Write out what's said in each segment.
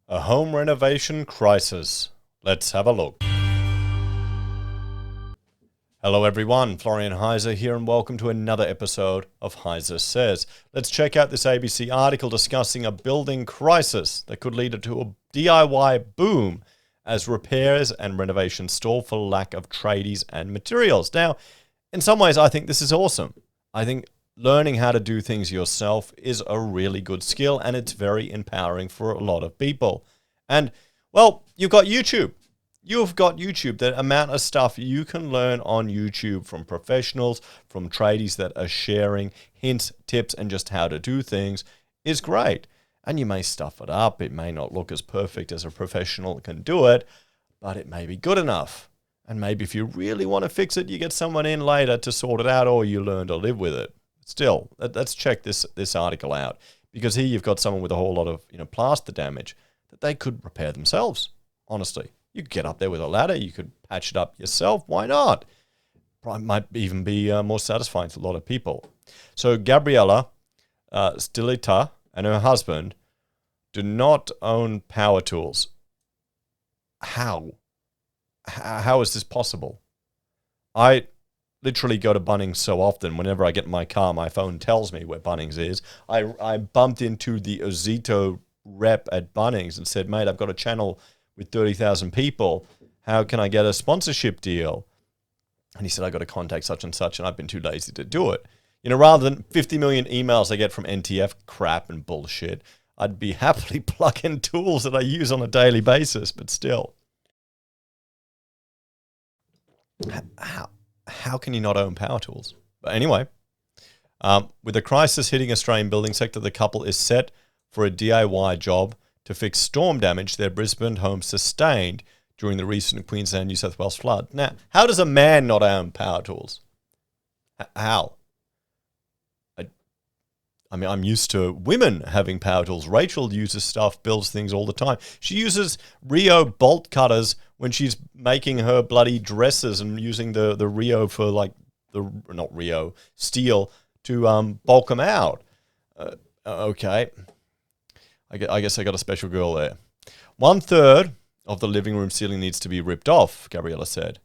A home renovation crisis. Let's have a look. Hello everyone, Florian.Heise here and welcome to another episode of HeiseSays. Let's check out this ABC article discussing a building crisis that could lead to a DIY boom as repairs and renovations stall for lack of tradies and materials. Now, in some ways I think this is awesome. I think learning how to do things yourself is a really good skill and it's very empowering for a lot of people. And, well, you've got YouTube. You've got YouTube. The amount of stuff you can learn on YouTube from professionals, from tradies that are sharing hints, tips, and just how to do things is great. And you may stuff it up. It may not look as perfect as a professional can do it, but it may be good enough. And maybe if you really want to fix it, you get someone in later to sort it out or you learn to live with it. Still, let's check this article out, because here you've got someone with a whole lot of plaster damage that they could repair themselves, honestly. You could get up there with a ladder. You could patch it up yourself. Why not? Might even be more satisfying to a lot of people. So Gabriella Stilita and her husband do not own power tools. How? How is this possible? I literally go to Bunnings so often. Whenever I get in my car, my phone tells me where Bunnings is. I bumped into the Ozito rep at Bunnings and said, mate, I've got a channel with 30,000 people. How can I get a sponsorship deal? And he said, I got to contact such and such, and I've been too lazy to do it. Rather than 50 million emails I get from NTF crap and bullshit, I'd be happily plugging tools that I use on a daily basis, but still. How can you not own power tools? But anyway, with the crisis hitting Australian building sector, the couple is set for a DIY job to fix storm damage their Brisbane home sustained during the recent Queensland, New South Wales flood. Now, how does a man not own power tools? How? I mean, I'm used to women having power tools. Rachel uses stuff, builds things all the time. She uses Rio bolt cutters when she's making her bloody dresses and using the Rio for not Rio, steel to bulk them out. Okay. I guess I got a special girl there. 1/3 of the living room ceiling needs to be ripped off, Gabriella said.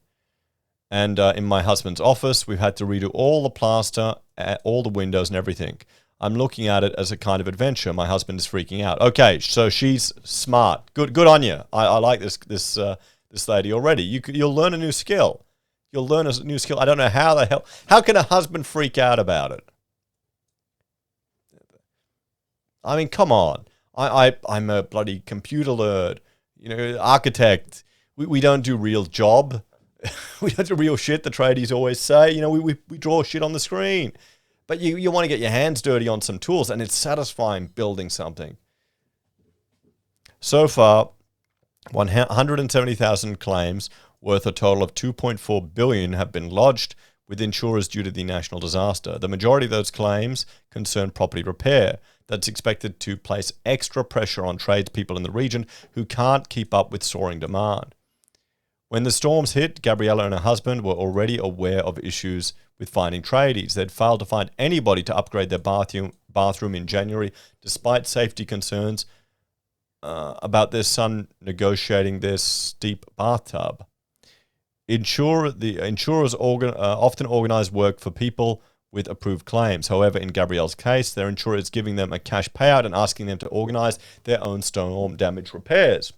And in my husband's office, we've had to redo all the plaster, all the windows and everything. I'm looking at it as a kind of adventure. My husband is freaking out. Okay, so she's smart. Good on you. I like this lady already. You'll learn a new skill. You'll learn a new skill. I don't know how can a husband freak out about it? I mean, come on. I'm a bloody computer nerd, architect. We don't do real job. We don't do real shit, the tradies always say. We draw shit on the screen. But you want to get your hands dirty on some tools, and it's satisfying building something. So far, 170,000 claims worth a total of $2.4 billion have been lodged with insurers due to the national disaster. The majority of those claims concern property repair. That's expected to place extra pressure on tradespeople in the region who can't keep up with soaring demand. When the storms hit, Gabriella and her husband were already aware of issues with finding tradies. They'd failed to find anybody to upgrade their bathroom in January, despite safety concerns about their son negotiating their steep bathtub. The insurers often organize work for people with approved claims. However, in Gabrielle's case, their insurer is giving them a cash payout and asking them to organize their own storm damage repairs.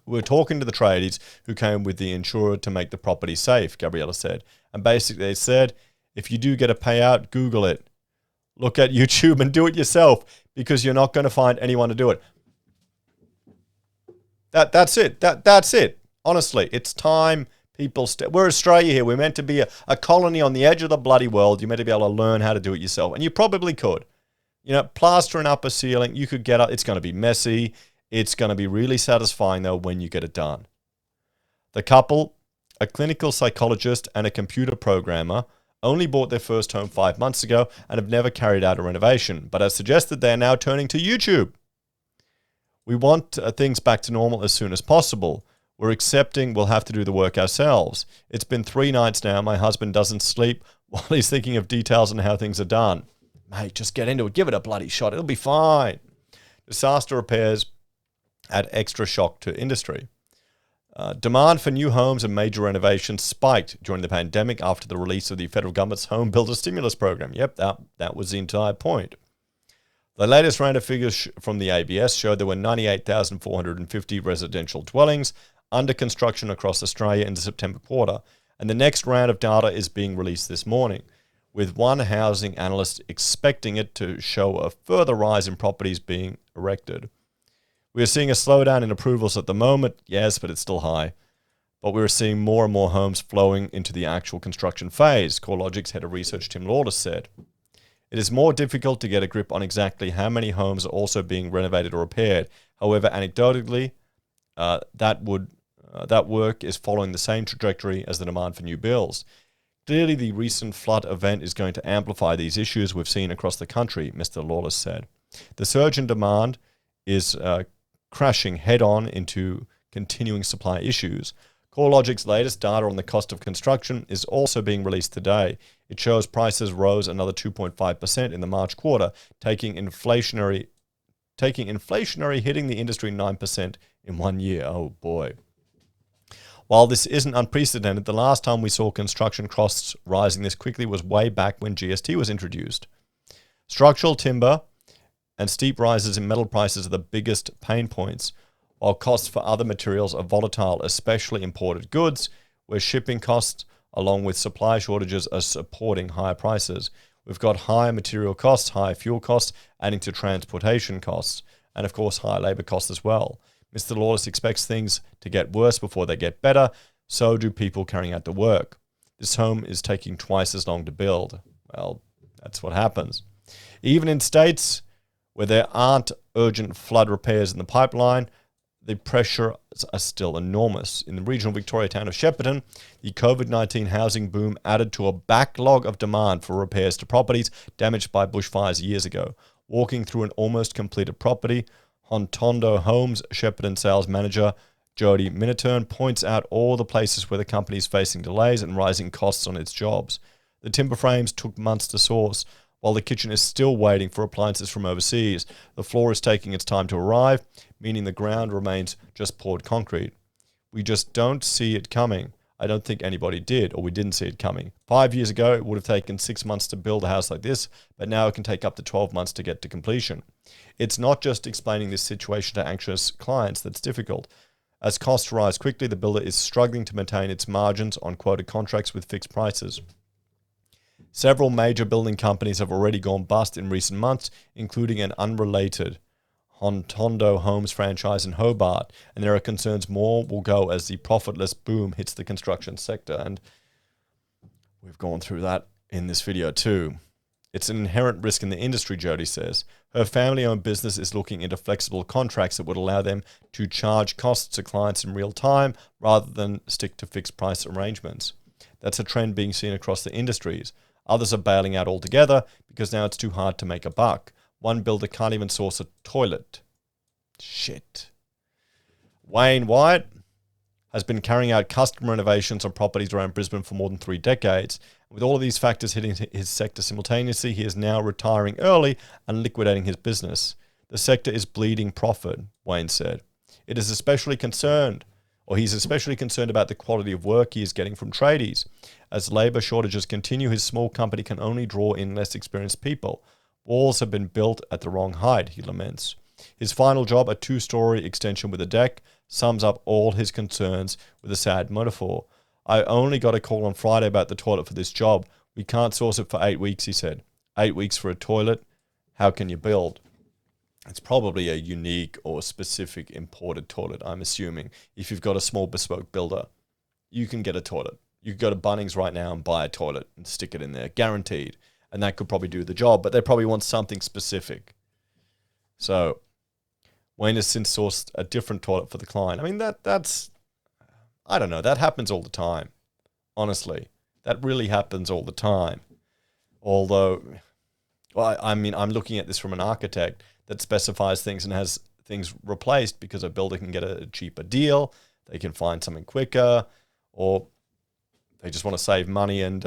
We're talking to the tradies who came with the insurer to make the property safe, Gabriella said. And basically they said, if you do get a payout, Google it. Look at YouTube and do it yourself, because you're not going to find anyone to do it. That's it. That's it. Honestly, it's time people... We're Australia here. We're meant to be a colony on the edge of the bloody world. You're meant to be able to learn how to do it yourself. And you probably could. Plastering up a ceiling, you could get up. It's going to be messy. It's going to be really satisfying, though, when you get it done. The couple, a clinical psychologist and a computer programmer, only bought their first home 5 months ago and have never carried out a renovation, but have suggested they are now turning to YouTube. We want things back to normal as soon as possible. We're accepting we'll have to do the work ourselves. It's been 3 nights now. My husband doesn't sleep while he's thinking of details on how things are done. Mate, just get into it. Give it a bloody shot. It'll be fine. Disaster repairs add extra shock to industry. Demand for new homes and major renovations spiked during the pandemic after the release of the federal government's home builder stimulus program. Yep, that was the entire point. The latest round of figures from the ABS showed there were 98,450 residential dwellings under construction across Australia in the September quarter, and the next round of data is being released this morning, with one housing analyst expecting it to show a further rise in properties being erected. We are seeing a slowdown in approvals at the moment, yes, but it's still high. But we're seeing more and more homes flowing into the actual construction phase, CoreLogic's head of research Tim Lawless said. It is more difficult to get a grip on exactly how many homes are also being renovated or repaired. However, anecdotally, that work is following the same trajectory as the demand for new builds. Clearly, the recent flood event is going to amplify these issues we've seen across the country, Mr. Lawless said. The surge in demand is crashing head-on into continuing supply issues. CoreLogic's latest data on the cost of construction is also being released today. It shows prices rose another 2.5% in the March quarter, taking inflationary hitting the industry 9% in 1 year. Oh boy. While this isn't unprecedented, the last time we saw construction costs rising this quickly was way back when GST was introduced. Structural timber and steep rises in metal prices are the biggest pain points, while costs for other materials are volatile, especially imported goods, where shipping costs, along with supply shortages, are supporting higher prices. We've got higher material costs, higher fuel costs, adding to transportation costs, and of course higher labour costs as well. Mr. Lawless expects things to get worse before they get better, so do people carrying out the work. This home is taking twice as long to build. Well, that's what happens. Even in states where there aren't urgent flood repairs in the pipeline, the pressures are still enormous. In the regional Victoria town of Shepparton, the COVID-19 housing boom added to a backlog of demand for repairs to properties damaged by bushfires years ago. Walking through an almost completed property, Hontondo Homes Shepparton sales manager Jody Minturn points out all the places where the company is facing delays and rising costs on its jobs. The timber frames took months to source, while the kitchen is still waiting for appliances from overseas. The floor is taking its time to arrive, meaning the ground remains just poured concrete. We just don't see it coming. I don't think anybody did, or we didn't see it coming. 5 years ago, it would have taken 6 months to build a house like this, but now it can take up to 12 months to get to completion. It's not just explaining this situation to anxious clients that's difficult. As costs rise quickly, the builder is struggling to maintain its margins on quoted contracts with fixed prices. Several major building companies have already gone bust in recent months, including an unrelated Hontondo Homes franchise in Hobart, and there are concerns more will go as the profitless boom hits the construction sector, and we've gone through that in this video too. It's an inherent risk in the industry, Jody says. Her family-owned business is looking into flexible contracts that would allow them to charge costs to clients in real time rather than stick to fixed price arrangements. That's a trend being seen across the industries. Others are bailing out altogether because now it's too hard to make a buck. One builder can't even source a toilet. Shit. Wayne Wyatt has been carrying out custom renovations on properties around Brisbane for more than 3 decades. With all of these factors hitting his sector simultaneously, he is now retiring early and liquidating his business. The sector is bleeding profit, Wayne said. He's especially concerned about the quality of work he is getting from tradies. As labour shortages continue, his small company can only draw in less experienced people. Walls have been built at the wrong height, he laments. His final job, a 2-story extension with a deck, sums up all his concerns with a sad metaphor. I only got a call on Friday about the toilet for this job. We can't source it for 8 weeks, he said. 8 weeks for a toilet? How can you build? It's probably a unique or specific imported toilet, I'm assuming. If you've got a small bespoke builder, you can get a toilet. You could go to Bunnings right now and buy a toilet and stick it in there, guaranteed. And that could probably do the job, but they probably want something specific. So Wayne has since sourced a different toilet for the client. I mean, that's, I don't know, that happens all the time. Honestly, that really happens all the time. Although, well, I mean, I'm looking at this from an architect that specifies things and has things replaced because a builder can get a cheaper deal, they can find something quicker, or they just want to save money and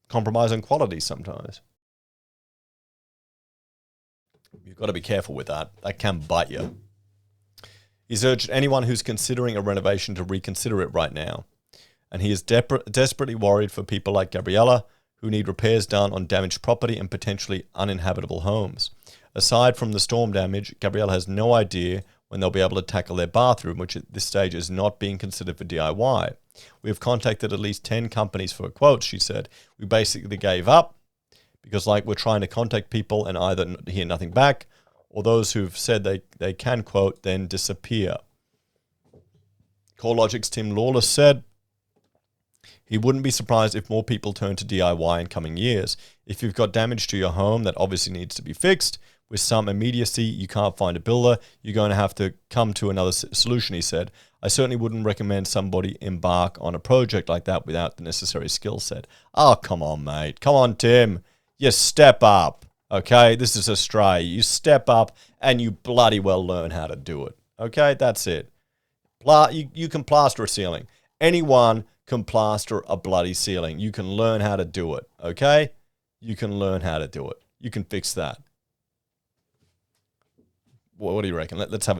compromise on quality sometimes. You've got to be careful with that. That can bite you. He's urged anyone who's considering a renovation to reconsider it right now. And he is desperately worried for people like Gabriella, who need repairs done on damaged property and potentially uninhabitable homes. Aside from the storm damage, Gabriella has no idea when they'll be able to tackle their bathroom, which at this stage is not being considered for DIY. We have contacted at least 10 companies for quotes, she said. We basically gave up because we're trying to contact people and either hear nothing back, or those who've said they can quote then disappear. CoreLogic's Tim Lawless said he wouldn't be surprised if more people turn to DIY in coming years. If you've got damage to your home that obviously needs to be fixed, with some immediacy, you can't find a builder, you're going to have to come to another solution, he said. I certainly wouldn't recommend somebody embark on a project like that without the necessary skill set. Oh, come on, mate. Come on, Tim. You step up, okay? This is Australia. You step up and you bloody well learn how to do it, okay? That's it. You can plaster a ceiling. Anyone can plaster a bloody ceiling. You can learn how to do it, okay? You can learn how to do it. You can fix that. What do you reckon? Let's have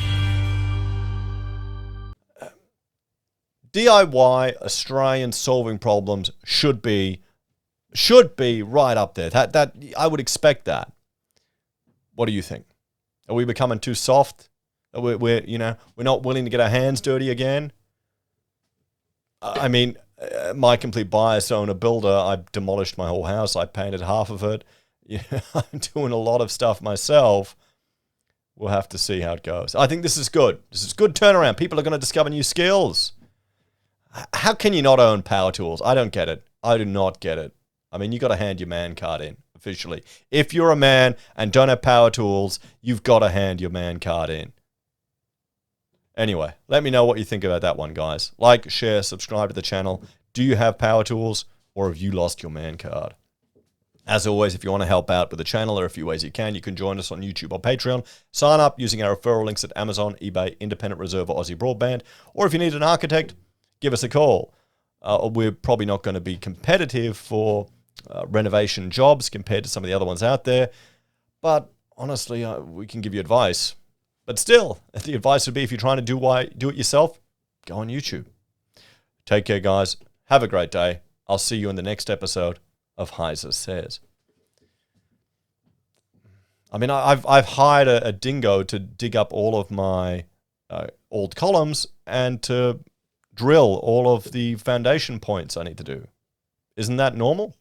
it. DIY Australian solving problems should be right up there. That I would expect that. What do you think? Are we becoming too soft? We're not willing to get our hands dirty again. I mean, my complete bias, owner builder, I demolished my whole house. I painted half of it. I'm doing a lot of stuff myself. We'll have to see how it goes. I think this is good. This is good turnaround. People are going to discover new skills. How can you not own power tools? I don't get it. I do not get it. I mean, you got to hand your man card in officially. If you're a man and don't have power tools, you've got to hand your man card in. Anyway, let me know what you think about that one, guys. Like, share, subscribe to the channel. Do you have power tools or have you lost your man card? As always, if you want to help out with the channel, there are a few ways you can. You can join us on YouTube or Patreon. Sign up using our referral links at Amazon, eBay, Independent Reserve, or AussieBroadband. Or if you need an architect, give us a call. We're probably not going to be competitive for renovation jobs compared to some of the other ones out there. But honestly, we can give you advice. But still, the advice would be if you're trying to do it yourself, go on YouTube. Take care, guys. Have a great day. I'll see you in the next episode of HeiseSays. I mean, I've hired a dingo to dig up all of my old columns and to drill all of the foundation points I need to do. Isn't that normal?